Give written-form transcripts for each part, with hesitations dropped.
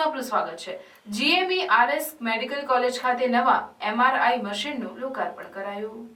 ન્યૂઝમાં આપનું સ્વાગત છે। GMERS મેડિકલ કોલેજ ખાતે નવા MRI મશીનનું લોકાર્પણ કરાયું।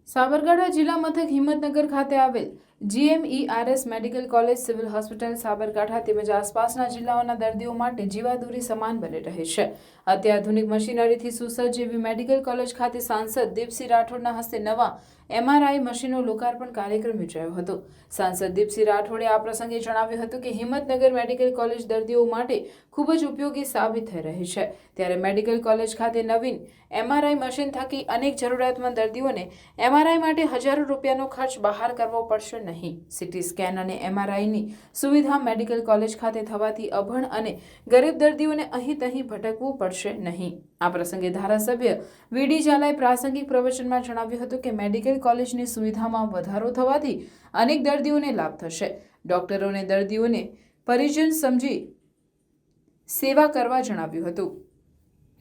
સાબરકાંઠા જિલ્લા મથક હિંમતનગર ખાતે આવેલ GMERS medical college civil hospital Sabarkantha તેમજ આસપાસના જિલ્લાઓના દર્દીઓ માટે જીવાદોરી સમાન બની રહે છે। અત્યાધુનિક મશીનરીથી સુસજ્જ એવી મેડિકલ કોલેજ ખાતે સાંસદ દીપસિંહ રાઠોડના હસ્તે નવા MRI મશીનનો લોકાર્પણ કાર્યક્રમ યોજાયો હતો। સાંસદ દીપસિંહ રાઠોડે આ પ્રસંગે જણાવ્યું હતું કે હિંમતનગર મેડિકલ કોલેજ દર્દીઓ માટે ખૂબ જ ઉપયોગી સાબિત થઈ રહી છે। ત્યારે મેડિકલ કોલેજ ખાતે નવીન MRI મશીન થકી અનેક જરૂરિયાતમંદ દર્દીઓને MRI માટે હજારો રૂપિયાનો ખર્ચ બહાર કરવો પડશે નહીં। CT સ્કેન અને MRIની સુવિધા મેડિકલ કોલેજ ખાતે થવાથી અભણ અને ગરીબ દર્દીઓને અહીં તહીં ભટકવું પડશે નહીં। આ પ્રસંગે ધારાસભ્ય વીડી ઝાલાએ પ્રાસંગિક પ્રવચનમાં જણાવ્યું હતું કે મેડિકલ કોલેજની સુવિધામાં વધારો થવાથી અનેક દર્દીઓને લાભ થશે। ડોક્ટરોને દર્દીઓને પરિજન સમજી સેવા કરવા જણાવ્યું હતું।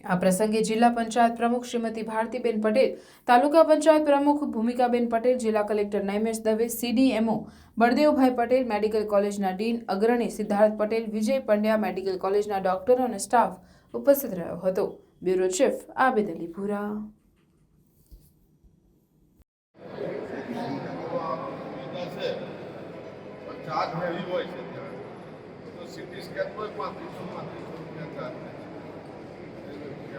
આ પ્રસંગે જિલ્લા પંચાયત પ્રમુખ શ્રીમતી ભારતીબેન પટેલ, તાલુકા પંચાયત પ્રમુખ ભૂમિકાબેન પટેલ, જિલ્લા કલેક્ટર નૈમેશ દવે, CDMO બળદેવભાઈ પટેલ, મેડિકલ કોલેજના ડીન અગ્રણી સિદ્ધાર્થ પટેલ, વિજય પંડ્યા, મેડિકલ કોલેજના ડોક્ટરો અને સ્ટાફ ઉપસ્થિત રહ્યો હતો। બ્યુરો ચીફ આબિદ અલી ભૂરા। ચાર્જ હેવી હોય છે તો સીટી સ્કેન પર 3500 રૂપિયા ચાર્જ છે।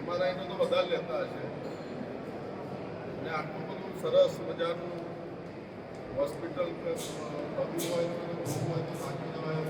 MRI નો તો વધારે લેતા હશે અને આટલું બધું સરસ મજાનું હોસ્પિટલ બન્યું હોય તો સાચી જવાય